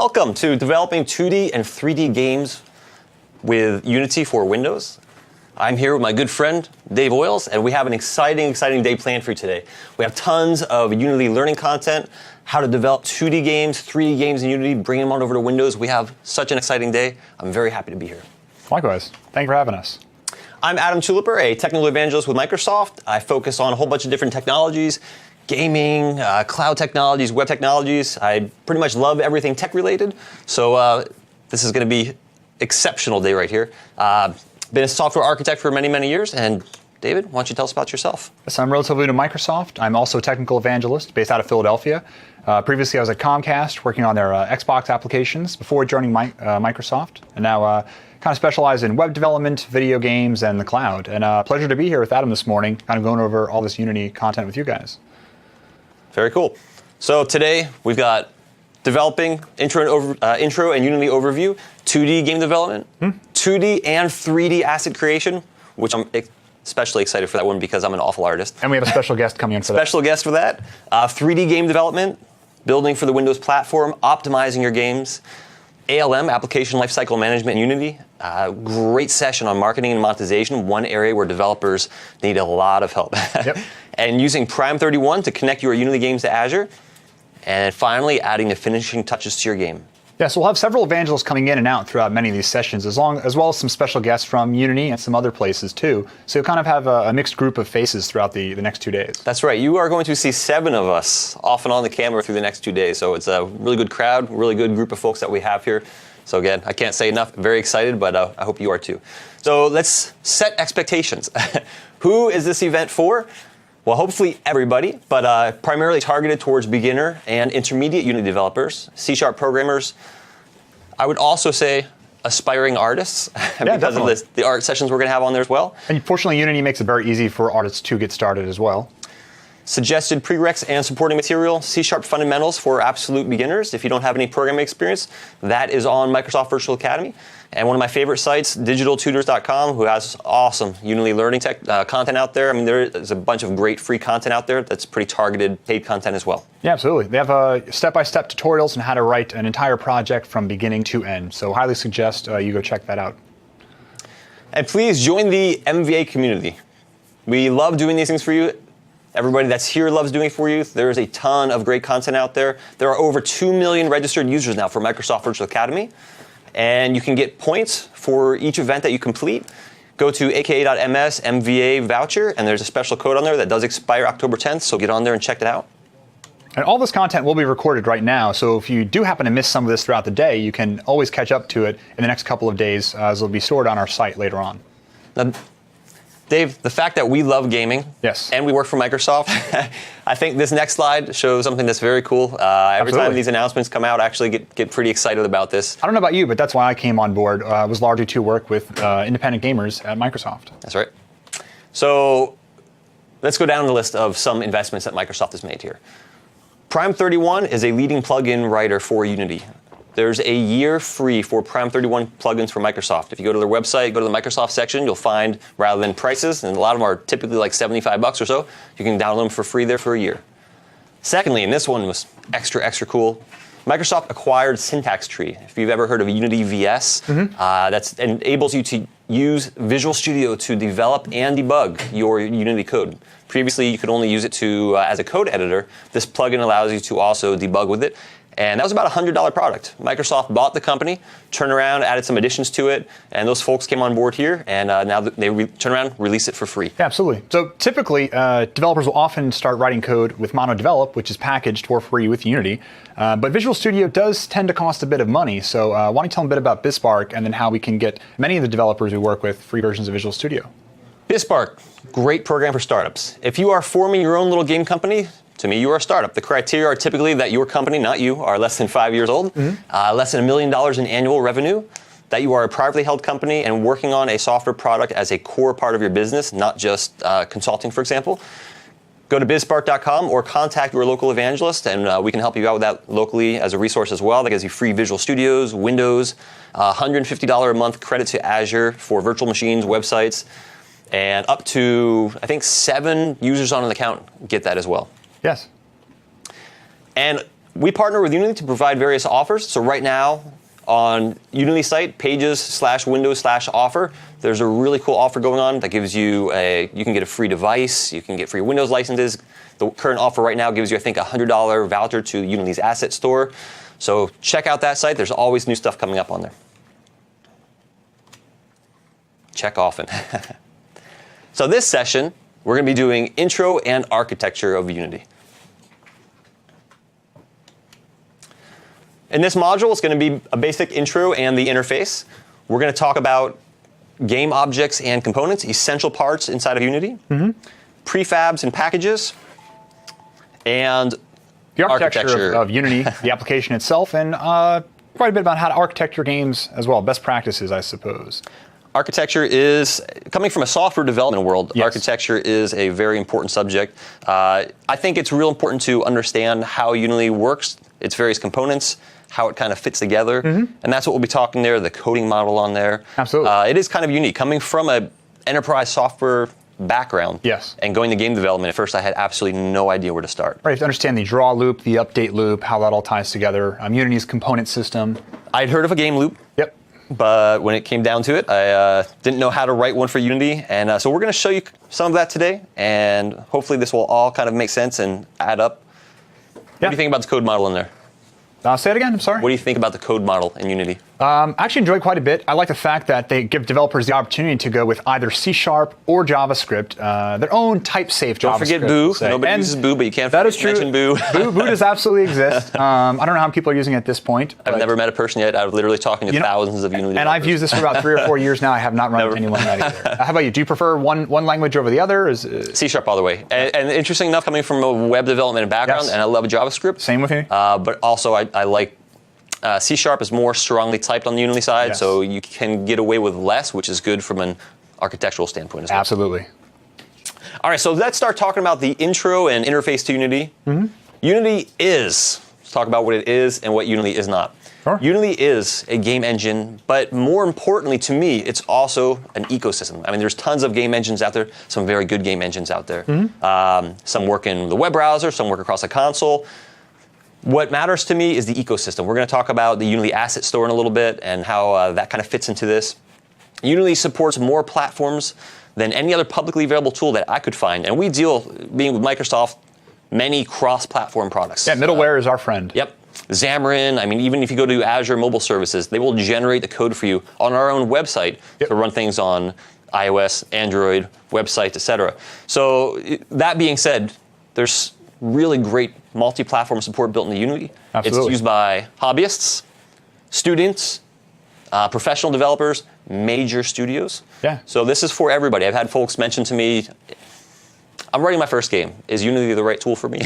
Welcome to developing 2D and 3D games with Unity for Windows. I'm here with my good friend, Dave Oyles, and we have an exciting day planned for you today. We have tons of Unity learning content, how to develop 2D games, 3D games in Unity, bring them on over to Windows. We have such an exciting day. I'm very happy to be here. Likewise. Thank you for having us. I'm Adam Tuliper, a technical evangelist with Microsoft. I focus on a whole bunch of different technologies, gaming, cloud technologies, web technologies. I pretty much love everything tech-related, so this is going to be exceptional day right here. Been a software architect for many years, and David, why don't you tell us about yourself? Yes, I'm relatively new to Microsoft. I'm also a technical evangelist based out of Philadelphia. Previously, I was at Comcast working on their Xbox applications before joining Microsoft, and now kind of specialize in web development, video games, and the cloud. And pleasure to be here with Adam this morning, kind of going over all this Unity content with you guys. Very cool. So today we've got developing intro and Unity overview, 2D game development, 2D and 3D asset creation, which I'm especially excited for that one because I'm an awful artist. And we have a special guest coming in for that. Special guest for that. 3D game development, building for the Windows platform, optimizing your games, ALM, Application Lifecycle Management in Unity. Great session on marketing and monetization, one area where developers need a lot of help. Yep. And using Prime31 to connect your Unity games to Azure. And finally, adding the finishing touches to your game. Yeah, so we'll have several evangelists coming in and out throughout many of these sessions, as well as some special guests from Unity and some other places too. So you'll kind of have a mixed group of faces throughout the next 2 days. That's right. You are going to see 7 of us off and on the camera through the next 2 days. So it's a really good crowd, really good group of folks that we have here. So again, I can't say enough. Very excited, but I hope you are too. So let's set expectations. Who is this event for? Well, hopefully everybody, but primarily targeted towards beginner and intermediate Unity developers, C# programmers. I would also say aspiring artists because of the art sessions we're going to have on there as well. And fortunately, Unity makes it very easy for artists to get started as well. Suggested prereqs and supporting material, C# fundamentals for absolute beginners. If you don't have any programming experience, that is on Microsoft Virtual Academy. And one of my favorite sites, digitaltutors.com, who has awesome Unity learning content out there. I mean, there's a bunch of great free content out there that's pretty targeted paid content as well. Yeah, absolutely. They have step-by-step tutorials on how to write an entire project from beginning to end. So highly suggest you go check that out. And please join the MVA community. We love doing these things for you. Everybody that's here loves doing it for you. There is a ton of great content out there. There are over 2 million registered users now for Microsoft Virtual Academy. And you can get points for each event that you complete. Go to aka.ms MVA voucher, and there's a special code on there that does expire October 10th, so get on there and check it out. And all this content will be recorded right now, so if you do happen to miss some of this throughout the day, you can always catch up to it in the next couple of days, as it'll be stored on our site later on. Now, Dave, the fact that we love gaming and we work for Microsoft, I think this next slide shows something that's very cool. Every time these announcements come out, I actually get pretty excited about this. I don't know about you, but that's why I came on board. Was largely to work with independent gamers at Microsoft. That's right. So let's go down the list of some investments that Microsoft has made here. Prime31 is a leading plugin writer for Unity. There's a year free for Prime31 plugins for Microsoft. If you go to their website, go to the Microsoft section, you'll find, rather than prices, and a lot of them are typically like $75 or so, you can download them for free there for a year. Secondly, and this one was extra cool, Microsoft acquired Syntax Tree. If you've ever heard of Unity VS, that enables you to use Visual Studio to develop and debug your Unity code. Previously, you could only use it as a code editor. This plugin allows you to also debug with it. And that was about a $100 product. Microsoft bought the company, turned around, added some additions to it, and those folks came on board here, and now they turn around, release it for free. Yeah, absolutely. So typically, developers will often start writing code with MonoDevelop, which is packaged for free with Unity. But Visual Studio does tend to cost a bit of money, so why don't you tell them a bit about BizSpark and then how we can get many of the developers we work with free versions of Visual Studio. BizSpark, great program for startups. If you are forming your own little game company, to me, you are a startup. The criteria are typically that your company, not you, are less than 5 years old, less than $1 million in annual revenue, that you are a privately held company and working on a software product as a core part of your business, not just consulting, for example. Go to bizspark.com or contact your local evangelist, and we can help you out with that locally as a resource as well. That gives you free Visual Studios, Windows, $150 a month credit to Azure for virtual machines, websites, and up to, I think, 7 users on an account get that as well. Yes. And We partner with Unity to provide various offers. So right now, on Unity site, pages/windows/offer, there's a really cool offer going on that gives you you can get a free device, you can get free Windows licenses. The current offer right now gives you, I think, a $100 voucher to Unity's asset store. So check out that site. There's always new stuff coming up on there. Check often. So this session, we're going to be doing intro and architecture of Unity. In this module, it's going to be a basic intro and the interface. We're going to talk about game objects and components, essential parts inside of Unity, prefabs and packages, and the architecture of Unity, the application itself, and quite a bit about how to architect your games as well, best practices, I suppose. Architecture is, coming from a software development world, Yes. Architecture is a very important subject. I think it's real important to understand how Unity works, its various components, how it kind of fits together. And that's what we'll be talking there, the coding model on there. Absolutely. It is kind of unique. Coming from an enterprise software background Yes. and going to game development, at first I had absolutely no idea where to start. Right, you have to understand the draw loop, the update loop, how that all ties together. Unity's component system. I'd heard of a game loop. Yep. But when it came down to it, I didn't know how to write one for Unity. And so we're going to show you some of that today. And hopefully this will all kind of make sense and add up. What do you think about the code model in there? Say it again, I'm sorry. What do you think about the code model in Unity? I actually enjoy quite a bit. I like the fact that they give developers the opportunity to go with either C# or JavaScript, their own type-safe JavaScript. Don't forget Boo. Nobody uses Boo, but you can't mention Boo. Boo does absolutely exist. I don't know how many people are using it at this point. I've near met a person yet. I'm literally talking to thousands of Unity developers. And I've used this for about 3 or 4 years now. I have not run into anyone that either. How about you? Do you prefer one language over the other? C# all the way. And interesting enough, coming from a web development background, Yes. and I love JavaScript. Same with me. But also I like C# is more strongly typed on the Unity side, Yes. so you can get away with less, which is good from an architectural standpoint as well. Absolutely. All right, so let's start talking about the intro and interface to Unity. Unity is, let's talk about what it is and what Unity is not. Sure. Unity is a game engine, but more importantly to me, it's also an ecosystem. I mean, there's tons of game engines out there, some very good game engines out there. Some work in the web browser, some work across the console. What matters to me is the ecosystem. We're going to talk about the Unity Asset Store in a little bit and how that kind of fits into this. Unity supports more platforms than any other publicly available tool that I could find. And we deal, being with Microsoft, many cross-platform products. Yeah, middleware is our friend. Yep. Xamarin, I mean, even if you go to Azure Mobile Services, they will generate the code for you on our own website to run things on iOS, Android, websites, etc. So that being said, there's really great multi-platform support built into Unity. Absolutely. It's used by hobbyists, students, professional developers, major studios. Yeah. So this is for everybody. I've had folks mention to me, I'm writing my first game. Is Unity the right tool for me?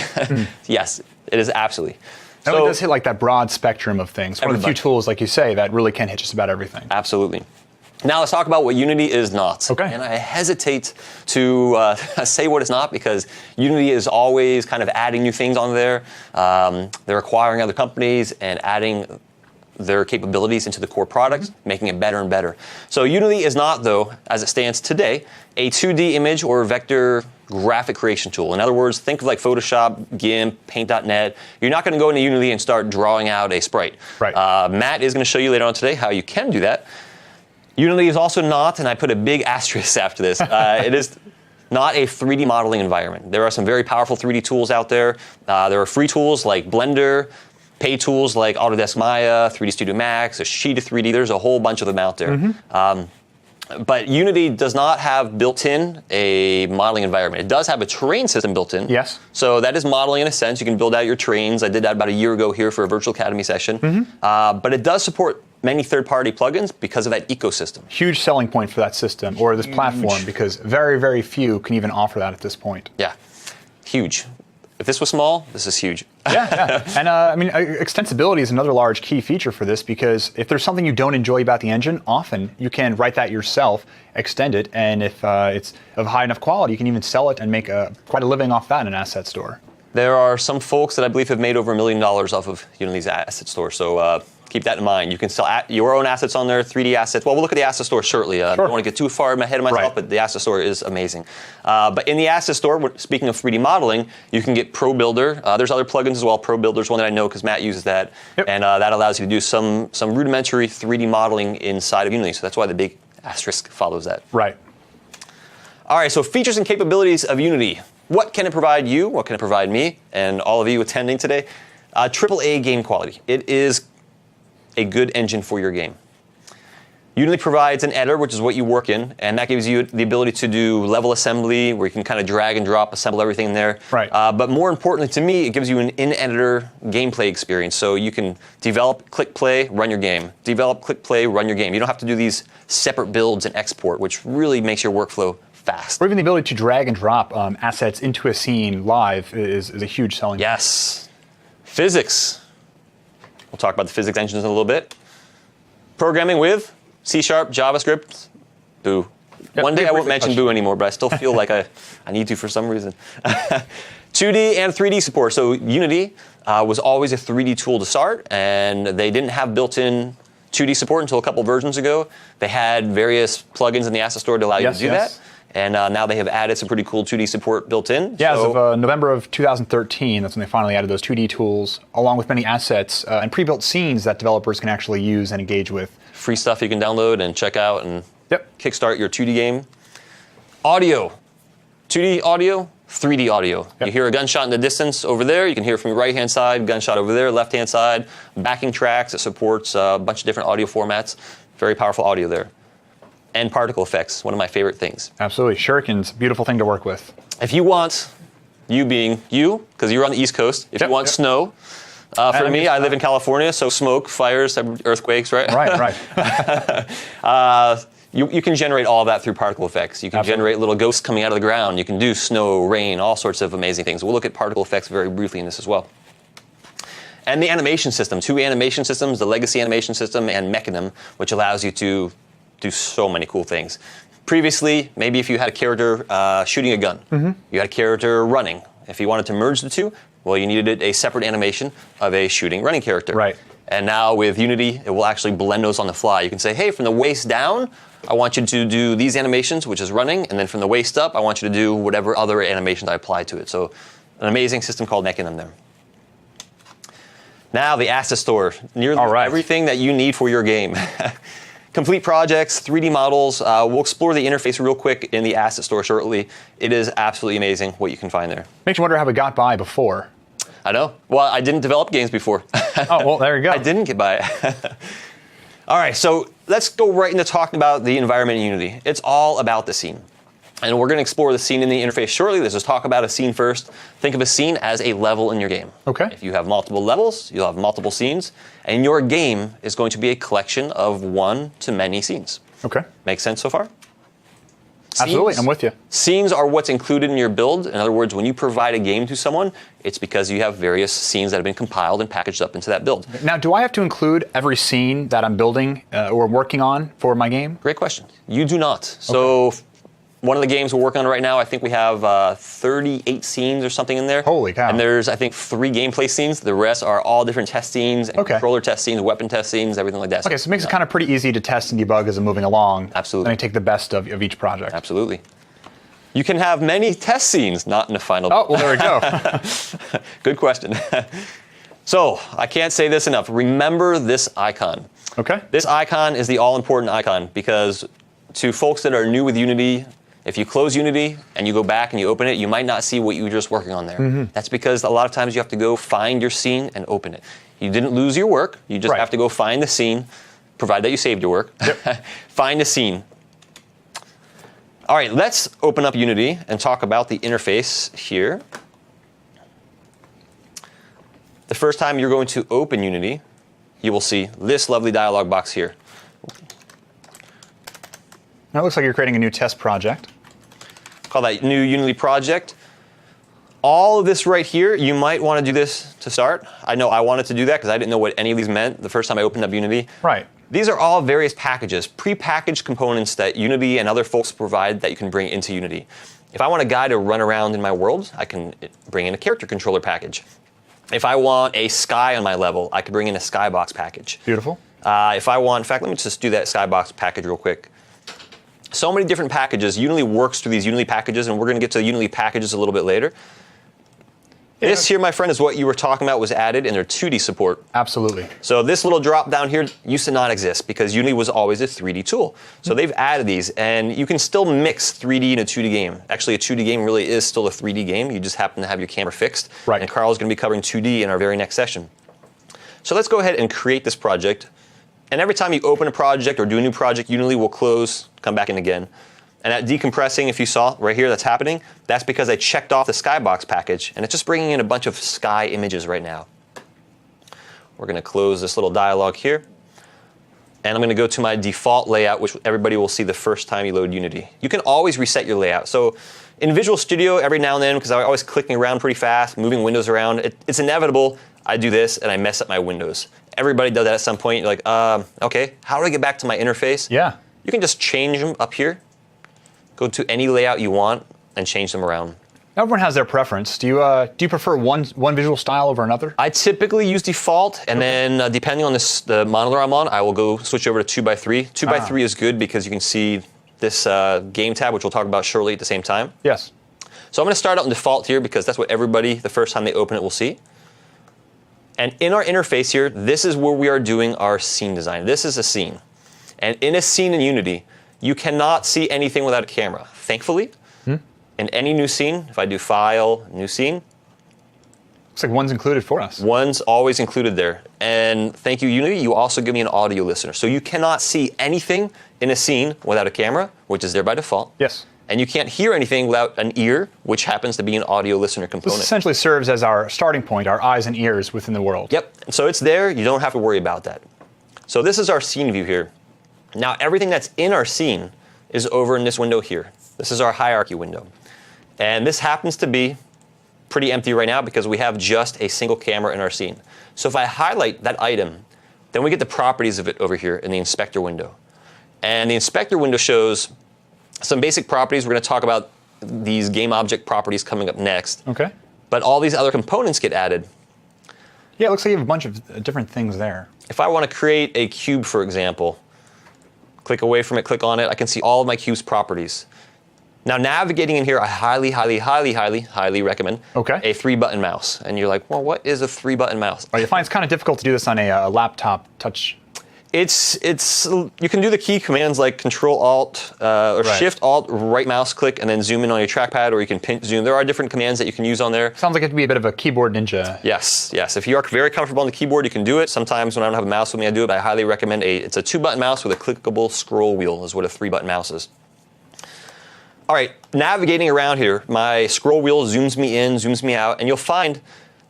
Yes, it is absolutely. And it does hit like that broad spectrum of things. One of the few tools, like you say, that really can hit just about everything. Absolutely. Now let's talk about what Unity is not. Okay. And I hesitate to say what it's not because Unity is always kind of adding new things on there. They're acquiring other companies and adding their capabilities into the core products, making it better and better. So Unity is not, though, as it stands today, a 2D image or vector graphic creation tool. In other words, think of like Photoshop, GIMP, Paint.net. You're not going to go into Unity and start drawing out a sprite. Right. Matt is going to show you later on today how you can do that. Unity is also not, and I put a big asterisk after this, it is not a 3D modeling environment. There are some very powerful 3D tools out there. There are free tools like Blender, paid tools like Autodesk Maya, 3D Studio Max, Ashita 3D. There's a whole bunch of them out there. But Unity does not have built-in a modeling environment. It does have a terrain system built in. Yes. So that is modeling in a sense. You can build out your terrains. I did that about a year ago here for a Virtual Academy session. But it does support many third-party plugins because of that ecosystem. Huge selling point for that system or this platform because very, very few can even offer that at this point. Yeah, huge. If this was small, this is huge. Yeah. And I mean, extensibility is another large key feature for this because if there's something you don't enjoy about the engine, often you can write that yourself, extend it, and if it's of high enough quality, you can even sell it and make quite a living off that in an asset store. There are some folks that I believe have made over $1 million off of Unity's asset store. So keep that in mind. You can sell your own assets on there, 3D assets. Well, we'll look at the asset store shortly. I don't want to get too far ahead of myself, but the asset store is amazing. But in the asset store, speaking of 3D modeling, you can get Pro Builder. There's other plugins as well. Pro Builder is one that I know because Matt uses that. And that allows you to do some rudimentary 3D modeling inside of Unity. So that's why the big asterisk follows that. Right. All right, so features and capabilities of Unity. What can it provide you? What can it provide me and all of you attending today? AAA game quality. It is a good engine for your game. Unity provides an editor, which is what you work in, and that gives you the ability to do level assembly, where you can kind of drag and drop, assemble everything in there. Right. But more importantly to me, it gives you an in-editor gameplay experience. So you can develop, click play, run your game. Develop, click play, run your game. You don't have to do these separate builds and export, which really makes your workflow fast. Or even the ability to drag and drop assets into a scene live is a huge selling point. Yes. Physics. We'll talk about the physics engines in a little bit. Programming with C#, JavaScript, Boo. One day I won't mention Boo anymore, but I still feel like I need to for some reason. 2D and 3D support. So Unity was always a 3D tool to start, and they didn't have built-in 2D support until a couple versions ago. They had various plugins in the asset store to allow you to do that. And now they have added some pretty cool 2D support built in. Yeah, so, as of November of 2013, that's when they finally added those 2D tools, along with many assets and pre-built scenes that developers can actually use and engage with. Free stuff you can download and check out and kickstart your 2D game. Audio. 2D audio, 3D audio. You hear a gunshot in the distance over there. You can hear it from your right-hand side, gunshot over there, left-hand side. Backing tracks. It supports a bunch of different audio formats. Very powerful audio there. And particle effects, one of my favorite things. Absolutely. Shuriken's a beautiful thing to work with. If you want, you being you, because you're on the East Coast, if you want snow, for me, I live in California, so smoke, fires, earthquakes, right? Right. You can generate all of that through particle effects. You can generate little ghosts coming out of the ground. You can do snow, rain, all sorts of amazing things. We'll look at particle effects very briefly in this as well. And the animation system, 2 animation systems, the legacy animation system and Mechanim, which allows you to do so many cool things. Previously, maybe if you had a character shooting a gun, you had a character running. If you wanted to merge the two, well, you needed a separate animation of a shooting, running character. Right. And now with Unity, it will actually blend those on the fly. You can say, hey, from the waist down, I want you to do these animations, which is running, and then from the waist up, I want you to do whatever other animations I apply to it. So an amazing system called Mechanim there. Now the asset store, nearly everything that you need for your game. Complete projects, 3D models. We'll explore the interface real quick in the asset store shortly. It is absolutely amazing what you can find there. Makes you wonder how we got by before. I know. Well, I didn't develop games before. Oh, well, there you go. I didn't get by it. All right, so let's go right into talking about the environment in Unity. It's all about the scene. And we're going to explore the scene in the interface shortly. Let's just talk about a scene first. Think of a scene as a level in your game. Okay. If you have multiple levels, you'll have multiple scenes, and your game is going to be a collection of one to many scenes. Okay. Make sense so far? Absolutely, I'm with you. Scenes are what's included in your build. In other words, when you provide a game to someone, it's because you have various scenes that have been compiled and packaged up into that build. Now, do I have to include every scene that I'm building or working on for my game? Great question. You do not. So one of the games we're working on right now, I think we have 38 scenes or something in there. Holy cow. And there's, I think, 3 gameplay scenes. The rest are all different test scenes, and controller test scenes, weapon test scenes, everything like that. Okay, so it makes it kind of pretty easy to test and debug as I'm moving along. Absolutely. And I take the best of each project. Absolutely. You can have many test scenes, not in the final. Oh, well, there we go. Good question. So, I can't say this enough. Remember this icon. Okay. This icon is the all-important icon because to folks that are new with Unity, if you close Unity and you go back and you open it, you might not see what you were just working on there. That's because a lot of times you have to go find your scene and open it. You didn't lose your work. You just have to go find the scene, provided that you saved your work. Find the scene. All right, let's open up Unity and talk about the interface here. The first time you're going to open Unity, you will see this lovely dialog box here. Now it looks like you're creating a new test project. Call that new Unity project. All of this right here, you might want to do this to start. I know I wanted to do that because I didn't know what any of these meant the first time I opened up Unity. Right. These are all various packages, pre-packaged components that Unity and other folks provide that you can bring into Unity. If I want a guy to run around in my world, I can bring in a character controller package. If I want a sky on my level, I could bring in a skybox package. Beautiful. If I want, in fact, let me just do that skybox package real quick. So many different packages. Unity works through these Unity packages, and we're going to get to the Unity packages a little bit later. This here, my friend, is what you were talking about was added in their 2D support. Absolutely. So this little drop down here used to not exist because Unity was always a 3D tool. So they've added these, and you can still mix 3D and a 2D game. Actually, a 2D game really is still a 3D game. You just happen to have your camera fixed. Right. And Carl's going to be covering 2D in our very next session. So let's go ahead and create this project. And every time you open a project or do a new project, Unity will close, come back in again. And that decompressing, if you saw right here, that's happening. That's because I checked off the skybox package, and it's just bringing in a bunch of sky images right now. We're going to close this little dialog here. And I'm going to go to my default layout, which everybody will see the first time you load Unity. You can always reset your layout. So in Visual Studio, every now and then, because I'm always clicking around pretty fast, moving windows around, it's inevitable. I do this, and I mess up my windows. Everybody does that at some point. You're like, okay, how do I get back to my interface? Yeah. You can just change them up here. Go to any layout you want and change them around. Everyone has their preference. Do you prefer one visual style over another? I typically use default, and then depending on the monitor I'm on, I will go switch over to 2x3. 2x3 is good because you can see this game tab, which we'll talk about shortly at the same time. Yes. So I'm going to start out in default here because that's what everybody, the first time they open it, will see. And in our interface here, this is where we are doing our scene design. This is a scene. And in a scene in Unity, you cannot see anything without a camera. Thankfully, in any new scene, if I do File, New Scene. Looks like one's included for us. One's always included there. And thank you, Unity, you also give me an audio listener. So you cannot see anything in a scene without a camera, which is there by default. Yes. And you can't hear anything without an ear, which happens to be an audio listener component. This essentially serves as our starting point, our eyes and ears within the world. Yep. So it's there. You don't have to worry about that. So this is our scene view here. Now, everything that's in our scene is over in this window here. This is our hierarchy window. And this happens to be pretty empty right now because we have just a single camera in our scene. So if I highlight that item, then we get the properties of it over here in the inspector window. And the inspector window shows some basic properties. We're going to talk about these game object properties coming up next. Okay. But all these other components get added. Yeah, it looks like you have a bunch of different things there. If I want to create a cube, for example, click away from it, click on it, I can see all of my cube's properties. Now, navigating in here, I highly recommend a 3-button mouse. And you're like, well, what is a 3-button mouse? Oh, you find it's kind of difficult to do this on a laptop touch. You can do the key commands like Control-Alt or Shift-Alt, right mouse click, and then zoom in on your trackpad, or you can pinch zoom. There are different commands that you can use on there. Sounds like it could be a bit of a keyboard ninja. Yes. If you are very comfortable on the keyboard, you can do it. Sometimes when I don't have a mouse with me, I do it, but I highly recommend it's a 2-button mouse with a clickable scroll wheel is what a 3-button mouse is. All right, navigating around here, my scroll wheel zooms me in, zooms me out, and you'll find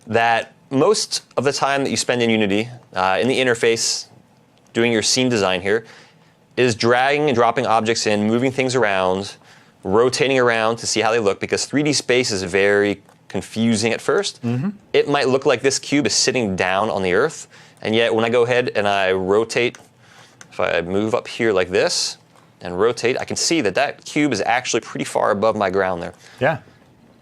that most of the time that you spend in Unity, in the interface, doing your scene design here, is dragging and dropping objects in, moving things around, rotating around to see how they look, because 3D space is very confusing at first. It might look like this cube is sitting down on the earth, and yet when I go ahead and I rotate, if I move up here like this, and rotate, I can see that cube is actually pretty far above my ground there. Yeah.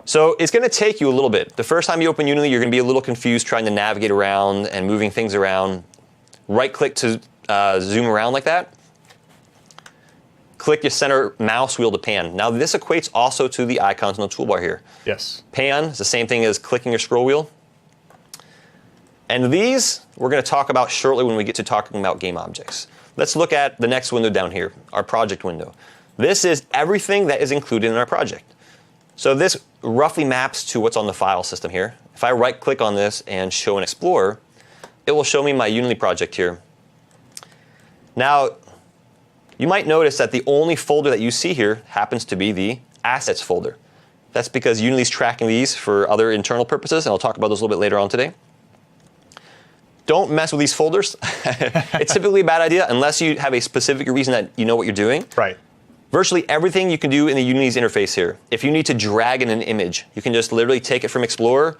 So it's going to take you a little bit. The first time you open Unity, you're going to be a little confused trying to navigate around and moving things around. Right-click to zoom around like that. Click your center mouse wheel to pan. Now this equates also to the icons on the toolbar here. Yes. Pan is the same thing as clicking your scroll wheel. And these we're going to talk about shortly when we get to talking about game objects. Let's look at the next window down here, our project window. This is everything that is included in our project. So this roughly maps to what's on the file system here. If I right-click on this and show an Explorer, it will show me my Unity project here. Now, you might notice that the only folder that you see here happens to be the Assets folder. That's because Unity's tracking these for other internal purposes, and I'll talk about those a little bit later on today. Don't mess with these folders. It's typically a bad idea unless you have a specific reason that you know what you're doing. Right. Virtually everything you can do in the Unity's interface here. If you need to drag in an image, you can just literally take it from Explorer.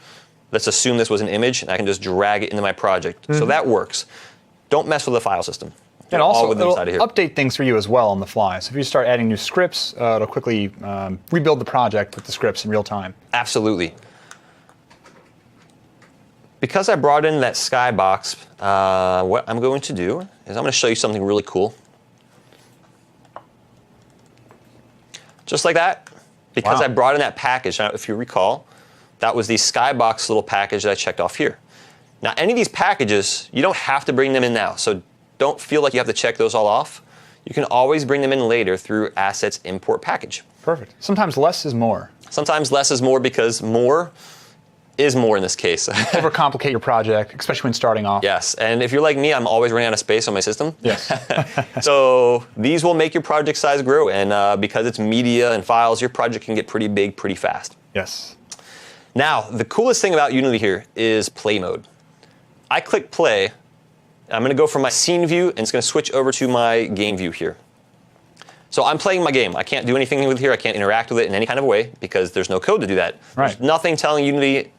Let's assume this was an image, and I can just drag it into my project. So that works. Don't mess with the file system. And also, it'll update things for you as well on the fly. So if you start adding new scripts, it'll quickly rebuild the project with the scripts in real time. Absolutely. because I brought in that skybox, what I'm going to do is I'm going to show you something really cool. Just like that, because Wow. I brought in that package. Now, if you recall, that was the skybox little package that I checked off here. Now, any of these packages, you don't have to bring them in now, so don't feel like you have to check those all off. You can always bring them in later through Assets Import Package. Perfect. Sometimes less is more. Sometimes less is more because more is more in this case. Overcomplicate your project, especially when starting off. Yes, and if you're like me, I'm always running out of space on my system. Yes. So these will make your project size grow, and because it's media and files, your project can get pretty big pretty fast. Yes. Now, the coolest thing about Unity here is play mode. I click play. I'm going to go from my scene view, and it's going to switch over to my game view here. So I'm playing my game. I can't do anything with here. I can't interact with it in any kind of way because there's no code to do that. Right. There's nothing telling Unity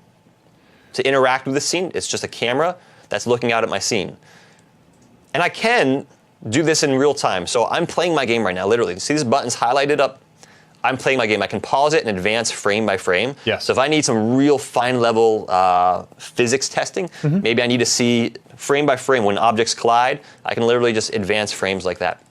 to interact with the scene. It's just a camera that's looking out at my scene. And I can do this in real time. So I'm playing my game right now, literally. See these buttons highlighted up? I'm playing my game. I can pause it and advance frame by frame. Yes. So if I need some real fine level physics testing, maybe I need to see frame by frame when objects collide, I can literally just advance frames like that.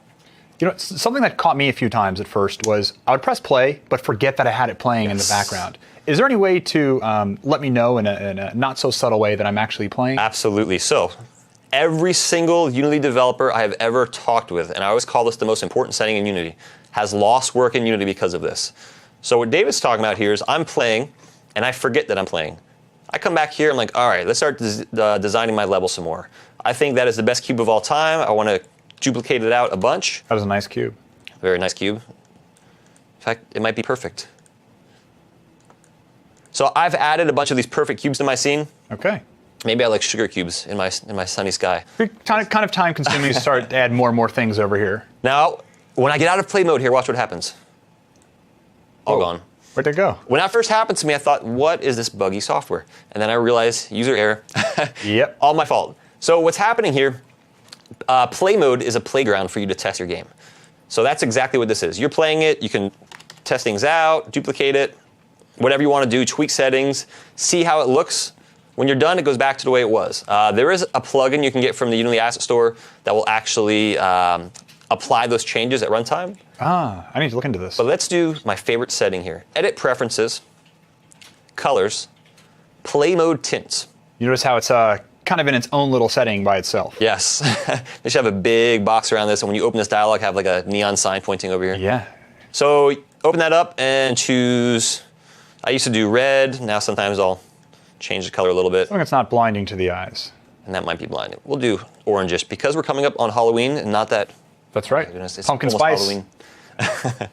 You know, something that caught me a few times at first was I would press play, but forget that I had it playing in the background. Is there any way to let me know in a not so subtle way that I'm actually playing? Absolutely. So every single Unity developer I have ever talked with, and I always call this the most important setting in Unity, has lost work in Unity because of this. So what David's talking about here is I'm playing, and I forget that I'm playing. I come back here, I'm like, all right, let's start designing my level some more. I think that is the best cube of all time. I want to duplicate it out a bunch. That is a nice cube. Very nice cube. In fact, it might be perfect. So I've added a bunch of these perfect cubes to my scene. Okay. Maybe I like sugar cubes in my sunny sky. Kind of time consuming to start to add more and more things over here. Now, when I get out of play mode here, watch what happens. All gone. Where'd it go? When that first happened to me, I thought, what is this buggy software? And then I realized, user error. Yep. All my fault. So what's happening here, play mode is a playground for you to test your game. So that's exactly what this is. You're playing it, you can test things out, duplicate it, whatever you want to do, tweak settings, see how it looks. When you're done, it goes back to the way it was. There is a plugin you can get from the Unity Asset Store that will actually apply those changes at runtime. I need to look into this. But let's do my favorite setting here. Edit preferences, colors, play mode tints. You notice how it's kind of in its own little setting by itself. Yes. They should have a big box around this, and when you open this dialog, have like a neon sign pointing over here. Yeah. So open that up and choose, I used to do red, now sometimes I'll change the color a little bit. Something that's not blinding to the eyes. And that might be blinding. We'll do orangish because we're coming up on Halloween and not that. That's right. Goodness, it's Pumpkin almost spice. Halloween.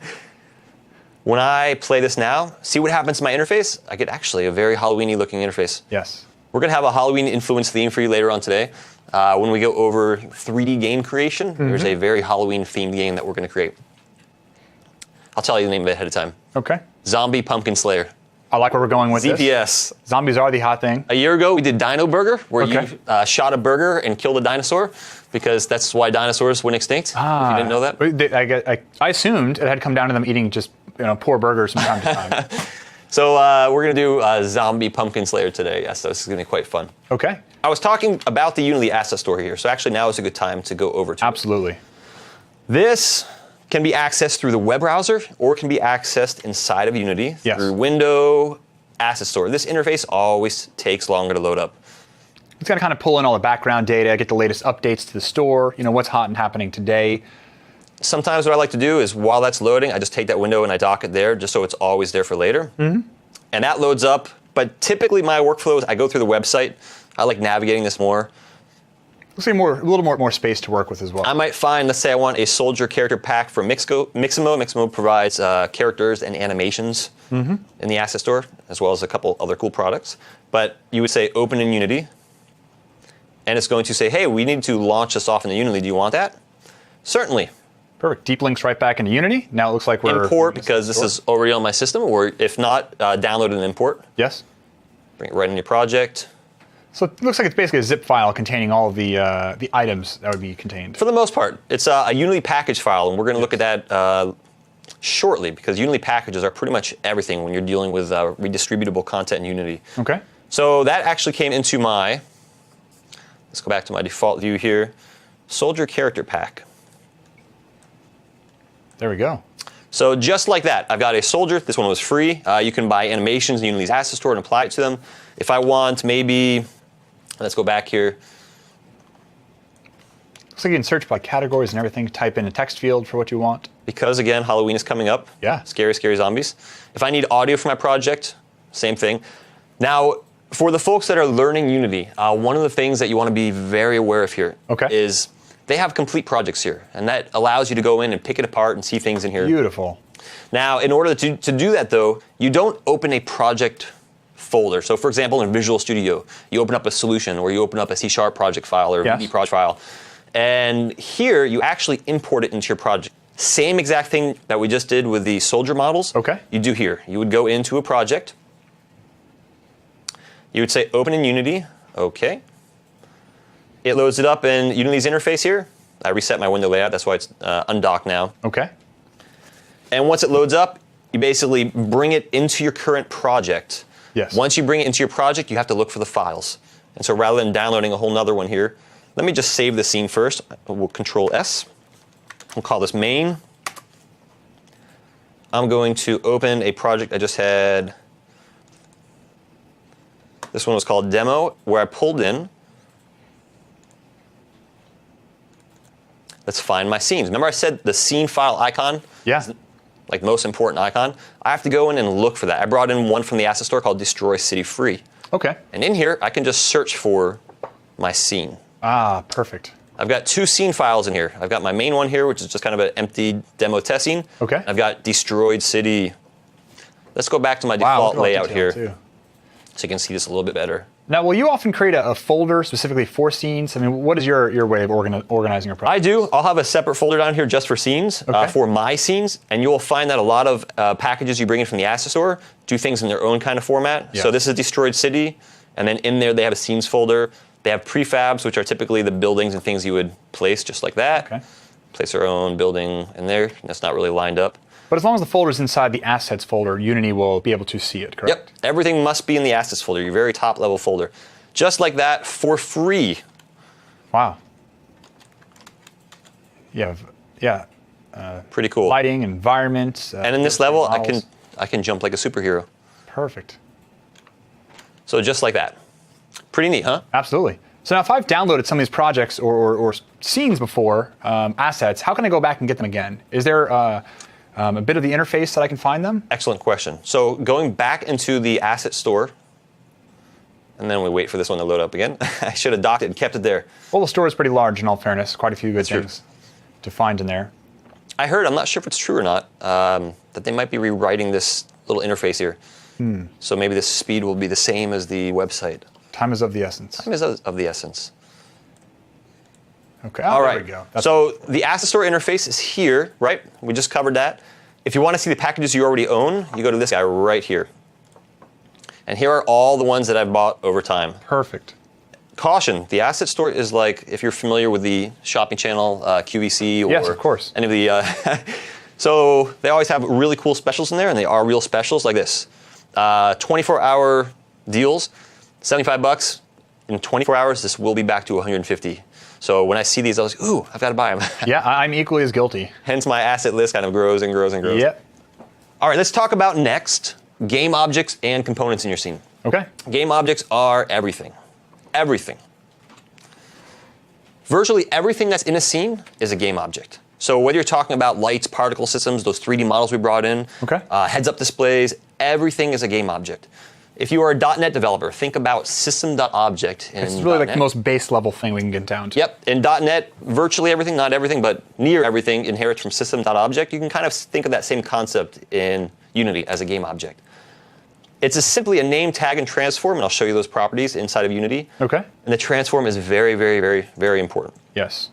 When I play this now, see what happens to my interface? I get actually a very Halloween-y looking interface. Yes. We're going to have a Halloween influence theme for you later on today. When we go over 3D game creation, there's a very Halloween themed game that we're going to create. I'll tell you the name of it ahead of time. Okay. Zombie Pumpkin Slayer. I like where we're going with this. ZPS. Zombies are the hot thing. A year ago, we did Dino Burger, where Okay. you shot a burger and killed a dinosaur, because that's why dinosaurs went extinct. If you didn't know that. I assumed it had come down to them eating just poor burgers from time to time. So we're going to do Zombie Pumpkin Slayer today. Yes, so this is going to be quite fun. Okay. I was talking about the Unity Asset Store here, so actually now is a good time to go over to it. Absolutely. This can be accessed through the web browser, or it can be accessed inside of Unity Yes. through Window Asset Store. This interface always takes longer to load up. It's got to kind of pull in all the background data, get the latest updates to the store, what's hot and happening today. Sometimes what I like to do is while that's loading, I just take that window and I dock it there just so it's always there for later. And that loads up, but typically my workflow is I go through the website. I like navigating this more. Looks like a little more space to work with as well. I might find, let's say I want a soldier character pack from Miximo. Miximo provides characters and animations in the asset store, as well as a couple other cool products. But you would say open in Unity, and it's going to say, hey, we need to launch this off into Unity. Do you want that? Certainly. Perfect. Deep links right back into Unity. Now it looks like we're... Import, because this is already on my system, or if not, download and import. Yes. Bring it right in your project. So it looks like it's basically a zip file containing all of the items that would be contained. For the most part, it's a Unity package file, and we're going to look at that shortly, because Unity packages are pretty much everything when you're dealing with redistributable content in Unity. Okay. So that actually came into my, let's go back to my default view here, Soldier Character Pack. There we go. So just like that, I've got a soldier. This one was free. You can buy animations in Unity's Asset Store and apply it to them. If I want maybe, let's go back here. Looks like you can search by categories and everything, type in a text field for what you want. Because again, Halloween is coming up. Yeah. Scary, scary zombies. If I need audio for my project, same thing. Now, for the folks that are learning Unity, one of the things that you want to be very aware of here is they have complete projects here, and that allows you to go in and pick it apart and see things in here. Beautiful. Now, in order to do that, though, you don't open a project folder. So, for example, in Visual Studio, you open up a solution, or you open up a C# project file or a VB project file, and here you actually import it into your project. Same exact thing that we just did with the soldier models. You do here. You would go into a project. You would say open in Unity. Okay. It loads it up in Unity's interface here. I reset my window layout. That's why it's undocked now. Okay. And once it loads up, you basically bring it into your current project. Yes. Once you bring it into your project, you have to look for the files. And so rather than downloading a whole nother one here, let me just save the scene first. We'll Control S. We'll call this main. I'm going to open a project I just had. This one was called Demo, where I pulled in. Let's find my scenes. Remember I said the scene file icon? Yeah. Is like the most important icon. I have to go in and look for that. I brought in one from the asset store called Destroy City Free. Okay. And in here, I can just search for my scene. Ah, perfect. I've got two scene files in here. I've got my main one here, which is just kind of an empty demo test scene. Okay. I've got Destroyed City. Let's go back to my default layout here so you can see this a little bit better. Now, will you often create a folder specifically for scenes? I mean, what is your way of organizing your project? I do. I'll have a separate folder down here just for scenes, for my scenes, and you will find that a lot of packages you bring in from the asset store do things in their own kind of format. Yes. So this is Destroyed City, and then in there they have a scenes folder. They have prefabs, which are typically the buildings and things you would place just like that. Okay. Place our own building in there. That's not really lined up. But as long as the folder is inside the assets folder, Unity will be able to see it, correct? Yep. Everything must be in the assets folder, your very top level folder. Just like that, for free. Wow. Yeah. Pretty cool. Lighting, environment. And in this level, I can jump like a superhero. Perfect. So just like that. Pretty neat, huh? Absolutely. So now if I've downloaded some of these projects or scenes before, assets, how can I go back and get them again? Is there a bit of the interface that I can find them? Excellent question. So going back into the asset store, and then we wait for this one to load up again. I should have docked it and kept it there. Well, the store is pretty large in all fairness. Quite a few good things to find in there. I heard, I'm not sure if it's true or not, that they might be rewriting this little interface here. So maybe the speed will be the same as the website. Time is of the essence. Time is of the essence. Okay, all right. There we go. So the asset store interface is here, right? We just covered that. If you want to see the packages you already own, you go to this guy right here. And here are all the ones that I've bought over time. Perfect. Caution, the asset store is like, if you're familiar with the shopping channel, QVC, or yes, of course. Any of the, so they always have really cool specials in there, and they are real specials like this. 24-hour deals, $75. In 24 hours, this will be back to 150. So when I see these, I was like, ooh, I've got to buy them. Yeah, I'm equally as guilty. Hence my asset list kind of grows and grows and grows. Yep. All right, let's talk about next, game objects and components in your scene. Okay. Game objects are everything. Everything. Virtually everything that's in a scene is a game object. So whether you're talking about lights, particle systems, those 3D models we brought in, heads-up displays, everything is a game object. If you are a .NET developer, think about system.object in It's really .NET. like the most base level thing we can get down to. Yep. In .NET, virtually everything, not everything, but near everything inherits from system.object. You can kind of think of that same concept in Unity as a game object. It's simply a name, tag, and transform, and I'll show you those properties inside of Unity. Okay. And the transform is very, very, very, very important. Yes.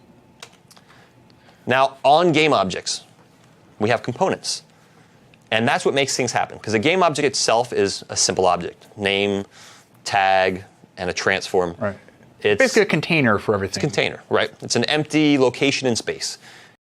Now, on game objects, we have components. And that's what makes things happen, because a game object itself is a simple object. Name, tag, and a transform. Right. It's basically a container for everything. It's a container, right? It's an empty location in space.